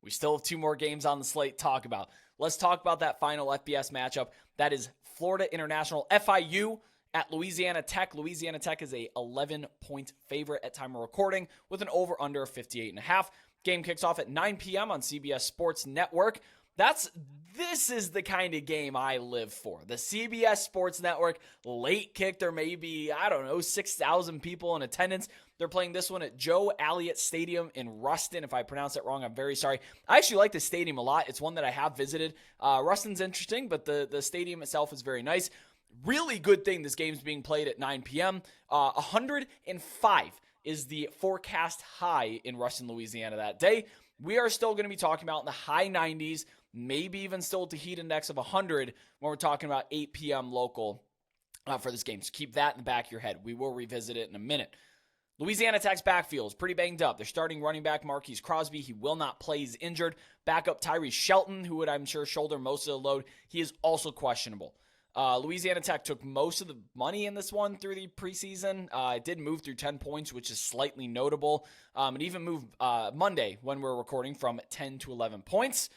We still have 2 more games on the slate to talk about. Let's talk about that final FBS matchup. That is Florida International FIU at Louisiana Tech. Louisiana Tech is a 11-point favorite at time of recording with an over-under of 58.5. Game kicks off at 9 p.m. on CBS Sports Network. This is the kind of game I live for. The CBS Sports Network late kick. There may be, 6,000 people in attendance. They're playing this one at Joe Elliott Stadium in Ruston. If I pronounce it wrong, I'm very sorry. I actually like the stadium a lot. It's one that I have visited. Ruston's interesting, but the stadium itself is very nice. Really good thing this game's being played at 9 p.m. 105 is the forecast high in Ruston, Louisiana that day. We are still going to be talking about in the high 90s, maybe even still at the heat index of 100 when we're talking about 8 p.m. local for this game. So keep that in the back of your head. We will revisit it in a minute. Louisiana Tech's backfield is pretty banged up. They're starting running back Marquise Crosby. He will not play. He's injured. Backup Tyree Shelton, who would, I'm sure, shoulder most of the load. He is also questionable. Louisiana Tech took most of the money in this one through the preseason. It did move through 10 points, which is slightly notable. It even moved Monday when we're recording from 10 to 11 points.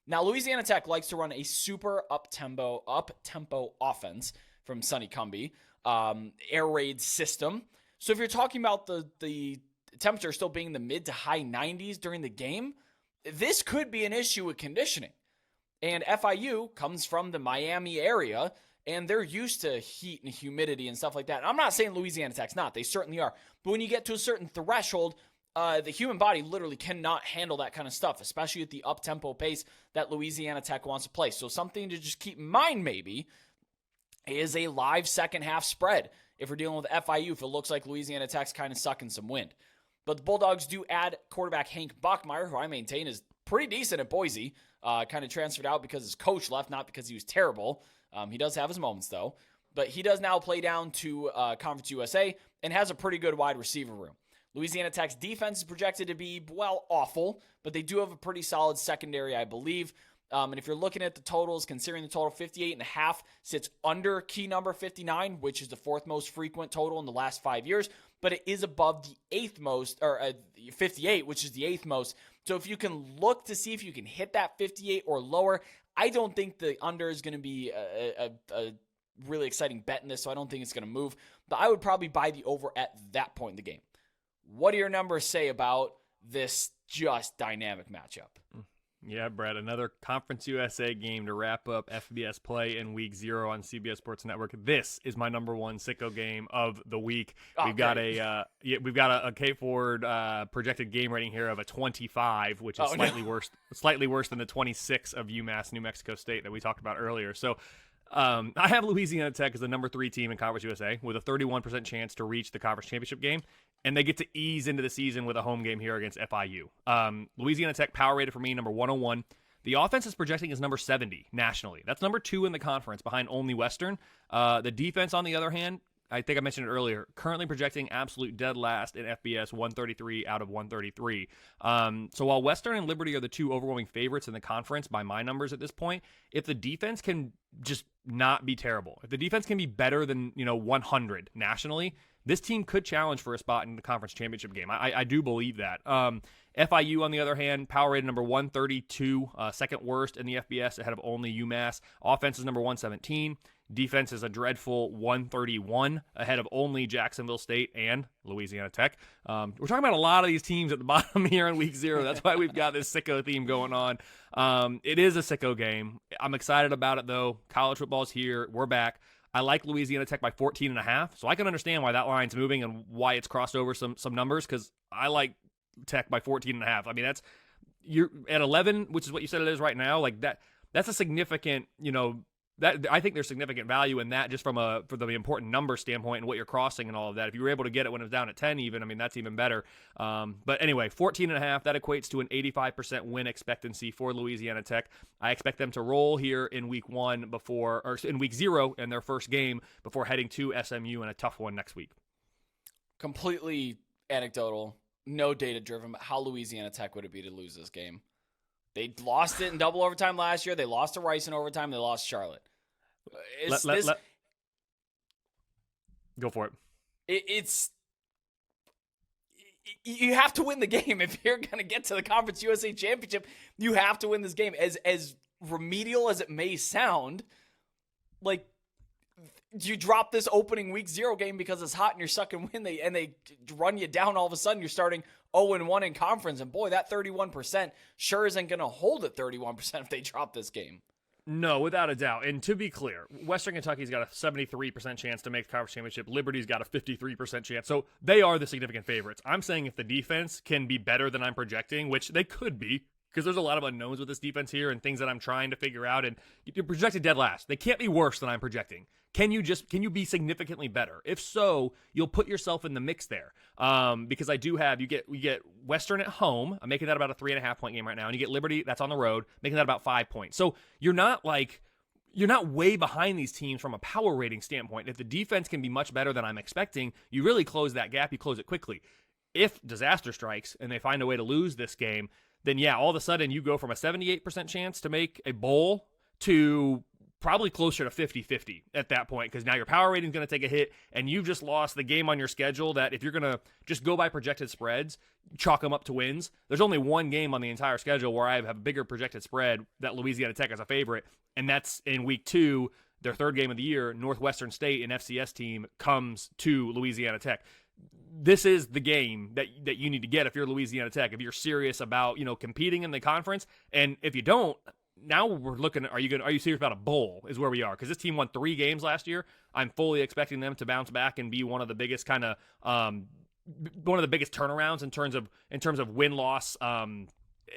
Now, Louisiana Tech likes to run a super up-tempo offense from Sonny Cumbie, air raid system. So if you're talking about the temperature still being in the mid to high 90s during the game, this could be an issue with conditioning. And FIU comes from the Miami area, and they're used to heat and humidity and stuff like that. And I'm not saying Louisiana Tech's not. They certainly are. But when you get to a certain threshold, the human body literally cannot handle that kind of stuff, especially at the up-tempo pace that Louisiana Tech wants to play. So something to just keep in mind maybe is a live second-half spread if we're dealing with FIU, if it looks like Louisiana Tech's kind of sucking some wind. But the Bulldogs do add quarterback Hank Bachmeier, who I maintain is pretty decent at Boise. Kind of transferred out because his coach left, not because he was terrible. He does have his moments, though. But he does now play down to Conference USA and has a pretty good wide receiver room. Louisiana Tech's defense is projected to be, well, awful, but they do have a pretty solid secondary, I believe. And if you're looking at the totals, considering the total 58.5 sits under key number 59, which is the fourth most frequent total in the last 5 years, but it is above the eighth most, or 58, which is the eighth most. So if you can look to see if you can hit that 58 or lower, I don't think the under is going to be a really exciting bet in this, so I don't think it's going to move. But I would probably buy the over at that point in the game. What do your numbers say about this just dynamic matchup? Yeah, Brett, another Conference USA game to wrap up FBS play in Week 0 on CBS Sports Network. This is my number one sicko game of the week. We've got a K Ford projected game rating here of a 25, which is slightly worse than the 26 of UMASS, New Mexico State that we talked about earlier. So I have Louisiana Tech as the number 3 team in Conference USA with a 31% chance to reach the conference championship game, and they get to ease into the season with a home game here against FIU. Louisiana Tech power rated for me, number 101. The offense is projecting as number 70 nationally. That's number 2 in the conference behind only Western. The defense, on the other hand, I think I mentioned it earlier, currently projecting absolute dead last in FBS, 133 out of 133. So while Western and Liberty are the 2 overwhelming favorites in the conference by my numbers at this point, if the defense can just not be terrible, if the defense can be better than 100 nationally, this team could challenge for a spot in the conference championship game. I do believe that. FIU, on the other hand, power rated number 132, second worst in the FBS ahead of only UMass. Offense is number 117. Defense is a dreadful 131 ahead of only Jacksonville State and Louisiana Tech. We're talking about a lot of these teams at the bottom here in Week 0. That's why we've got this sicko theme going on. It is a sicko game. I'm excited about it, though. College football's here. We're back. I like Louisiana Tech by 14.5, so I can understand why that line's moving and why it's crossed over some numbers, because I like Tech by 14.5. I mean, you're at 11, which is what you said it is right now. Like that's a significant, that I think there's significant value in that just for the important number standpoint and what you're crossing and all of that. If you were able to get it when it was down at 10 even, I mean, that's even better. But anyway, 14.5, that equates to an 85% win expectancy for Louisiana Tech. I expect them to roll here in Week 1 in Week 0 in their first game before heading to SMU in a tough one next week. Completely anecdotal, no data driven, but how Louisiana Tech would it be to lose this game? They lost it in double overtime last year. They lost to Rice in overtime. They lost Charlotte. Go for it. You have to win the game. If you're going to get to the Conference USA Championship, you have to win this game. As remedial as it may sound, like, you drop this opening Week 0 game because it's hot and you're sucking wind, and they run you down, all of a sudden you're starting 0-1 in conference, and boy, that 31% sure isn't going to hold at 31% if they drop this game. No, without a doubt. And to be clear, Western Kentucky's got a 73% chance to make the conference championship. Liberty's got a 53% chance. So they are the significant favorites. I'm saying if the defense can be better than I'm projecting, which they could be, because there's a lot of unknowns with this defense here and things that I'm trying to figure out, and you're projected dead last. They can't be worse than I'm projecting. Can you be significantly better? If so, you'll put yourself in the mix there. Because I do have, we get Western at home. I'm making that about a 3.5 point game right now. And you get Liberty, that's on the road, making that about 5 points. So you're not way behind these teams from a power rating standpoint. If the defense can be much better than I'm expecting, you really close that gap. You close it quickly. If disaster strikes and they find a way to lose this game, then yeah, all of a sudden you go from a 78% chance to make a bowl to probably closer to 50-50 at that point, because now your power rating is going to take a hit, and you've just lost the game on your schedule that if you're going to just go by projected spreads, chalk them up to wins. There's only one game on the entire schedule where I have a bigger projected spread that Louisiana Tech is a favorite, and that's in Week 2, their third game of the year. Northwestern State, an FCS team, comes to Louisiana Tech. This is the game that you need to get if you're Louisiana Tech, if you're serious about competing in the conference. And if you don't, now we're looking at, are you serious about a bowl is where we are, because this team won 3 games last year. I'm fully expecting them to bounce back and be one of the biggest turnarounds in terms of win-loss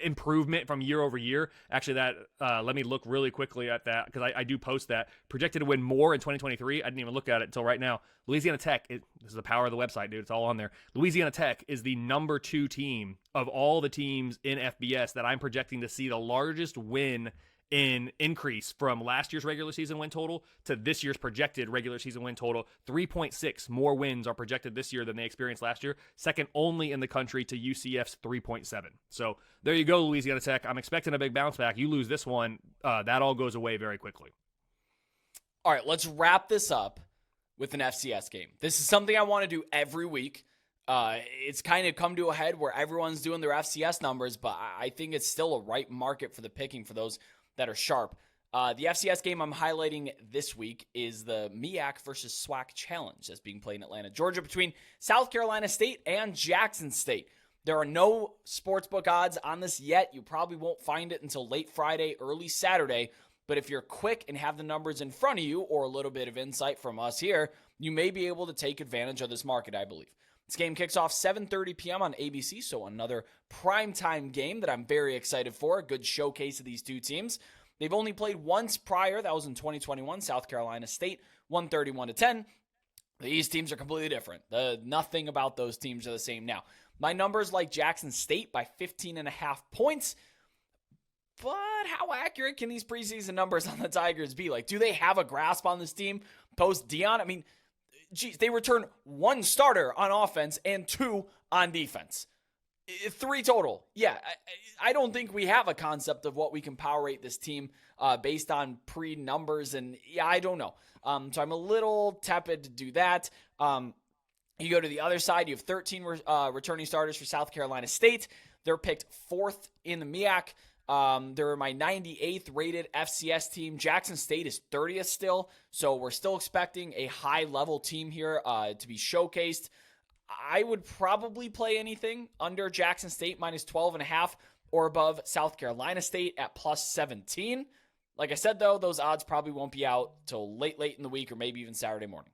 improvement from year over year. Actually, that let me look really quickly at that, because I do post that. Projected to win more in 2023. I didn't even look at it until right now. Louisiana Tech, this is the power of the website, dude. It's all on there. Louisiana Tech is the number 2 team of all the teams in FBS that I'm projecting to see the largest win in increase from last year's regular season win total to this year's projected regular season win total. 3.6 more wins are projected this year than they experienced last year, second only in the country to UCF's 3.7. So there you go, Louisiana Tech. I'm expecting a big bounce back. You lose this one, that all goes away very quickly. All right, let's wrap this up with an FCS game. This is something I want to do every week. It's kind of come to a head where everyone's doing their FCS numbers, but I think it's still a right market for the picking for those that are sharp. The FCS game I'm highlighting this week is the MEAC versus SWAC Challenge that's being played in Atlanta, Georgia, between South Carolina State and Jackson State. There are no sportsbook odds on this yet. You probably won't find it until late Friday, early Saturday. But if you're quick and have the numbers in front of you, or a little bit of insight from us here, you may be able to take advantage of this market, I believe. This game kicks off 7:30 p.m. on ABC, so another primetime game that I'm very excited for. A good showcase of these two teams. They've only played once prior. That was in 2021. South Carolina State won 31-10. These teams are completely different. Nothing about those teams are the same now. My numbers like Jackson State by 15.5 points. But how accurate can these preseason numbers on the Tigers be? Like, do they have a grasp on this team post Dion? I mean, geez, they return one starter on offense and 2 on defense. 3 total. Yeah, I don't think we have a concept of what we can power rate this team based on pre-numbers. And yeah, I don't know. So I'm a little tepid to do that. You go to the other side, you have 13 returning starters for South Carolina State. They're picked 4th in the MEAC. They're my 98th rated FCS team. Jackson State is 30th still, so we're still expecting a high-level team here to be showcased. I would probably play anything under Jackson State minus 12.5 or above South Carolina State at plus 17. Like I said, though, those odds probably won't be out till late in the week or maybe even Saturday morning.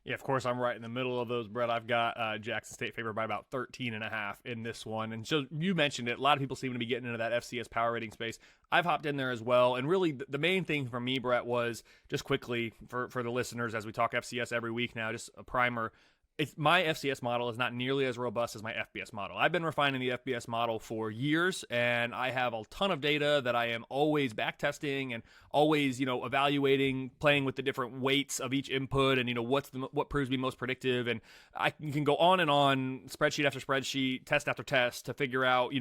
Yeah, of course, I'm right in the middle of those, Brett. I've got Jackson State favored by about 13.5 in this one. And so you mentioned it. A lot of people seem to be getting into that FCS power rating space. I've hopped in there as well. And really, the main thing for me, Brett, was just quickly for the listeners as we talk FCS every week now, just a primer. My FCS model is not nearly as robust as my FBS model. I've been refining the FBS model for years, and I have a ton of data that I am always back testing and always, evaluating, playing with the different weights of each input, and what proves to be most predictive. And I can go on and on, spreadsheet after spreadsheet, test after test, to figure out,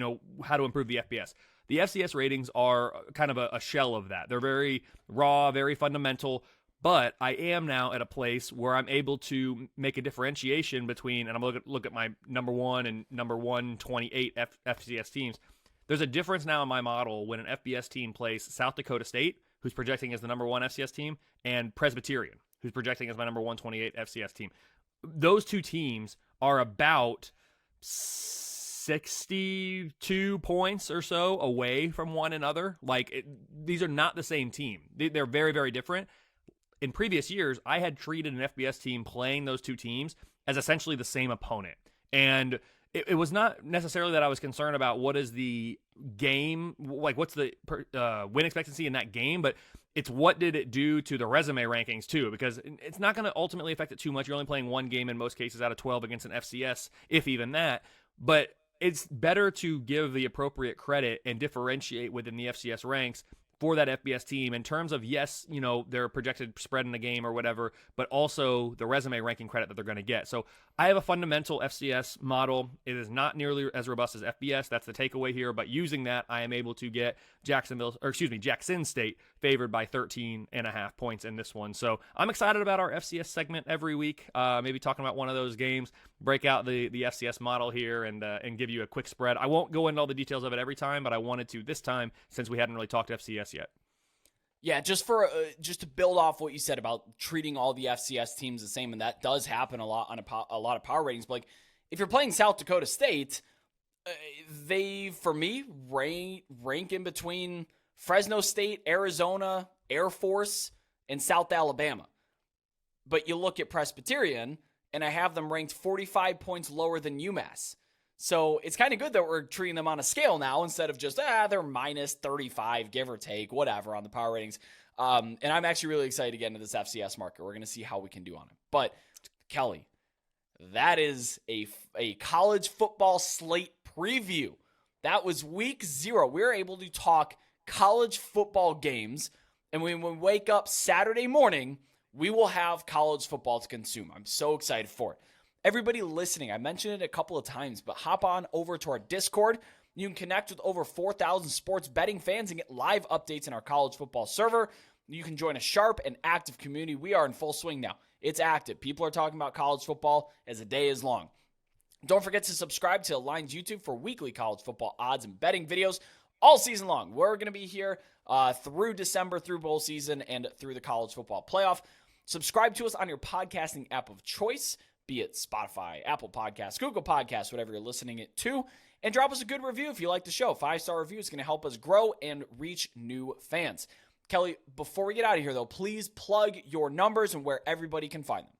how to improve the FBS. The FCS ratings are kind of a shell of that. They're very raw, very fundamental. But I am now at a place where I'm able to make a differentiation between, and I'm going to look at my number 1 and number 128 FCS teams. There's a difference now in my model when an FBS team plays South Dakota State, who's projecting as the number 1 FCS team, and Presbyterian, who's projecting as my number 128 FCS team. Those two teams are about 62 points or so away from one another. These are not the same team. They're very, very different. In previous years, I had treated an FBS team playing those two teams as essentially the same opponent. And it was not necessarily that I was concerned about what is the game, what's the win expectancy in that game, but it's what did it do to the resume rankings too, because it's not going to ultimately affect it too much. You're only playing one game in most cases out of 12 against an FCS, if even that. But it's better to give the appropriate credit and differentiate within the FCS ranks for that FBS team in terms of, yes, their projected spread in the game or whatever, but also the resume ranking credit that they're going to get. So I have a fundamental FCS model. It is not nearly as robust as FBS. That's the takeaway here. But using that, I am able to get Jackson State favored by 13.5 points in this one. So I'm excited about our FCS segment every week. Maybe talking about one of those games, break out the FCS model here and give you a quick spread. I won't go into all the details of it every time, but I wanted to this time since we hadn't really talked FCS yet. Yeah, just to build off what you said about treating all the FCS teams the same, and that does happen a lot on a lot of power ratings. But if you're playing South Dakota State, they, for me, rank in between Fresno State, Arizona, Air Force, and South Alabama. But you look at Presbyterian, and I have them ranked 45 points lower than UMASS. So it's kind of good that we're treating them on a scale now instead of just, they're minus 35, give or take, whatever, on the power ratings. And I'm actually really excited to get into this FCS market. We're going to see how we can do on it. But, Kelly, that is a college football slate preview. That was week 0. We were able to talk college football games. And when we wake up Saturday morning, we will have college football to consume. I'm so excited for it. Everybody listening, I mentioned it a couple of times, but hop on over to our Discord. You can connect with over 4,000 sports betting fans and get live updates in our college football server. You can join a sharp and active community. We are in full swing now. It's active. People are talking about college football as the day is long. Don't forget to subscribe to Lines YouTube for weekly college football odds and betting videos all season long. We're going to be here through December, through bowl season, and through the college football playoff. Subscribe to us on your podcasting app of choice, be it Spotify, Apple Podcasts, Google Podcasts, whatever you're listening it to, and drop us a good review if you like the show. 5-star review is going to help us grow and reach new fans. Kelly, before we get out of here, though, please plug your numbers and where everybody can find them.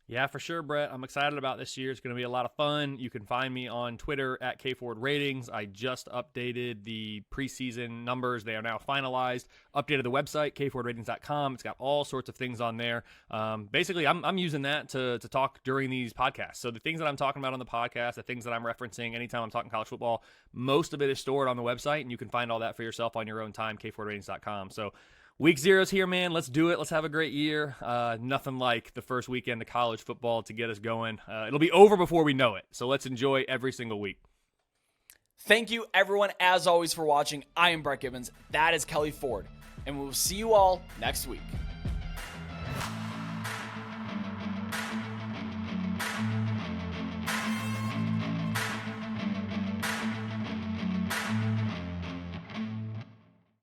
Yeah, for sure, Brett. I'm excited about this year. It's going to be a lot of fun. You can find me on Twitter at KFordRatings. I just updated the preseason numbers. They are now finalized. Updated the website, kfordratings.com. It's got all sorts of things on there. Basically, I'm using that to talk during these podcasts. So the things that I'm talking about on the podcast, the things that I'm referencing anytime I'm talking college football, most of it is stored on the website, and you can find all that for yourself on your own time, kfordratings.com. So Week 0's here, man. Let's do it. Let's have a great year. Nothing like the first weekend of college football to get us going. It'll be over before we know it, so let's enjoy every single week. Thank you, everyone, as always, for watching. I am Brett Gibbons. That is Kelley Ford, and we will see you all next week.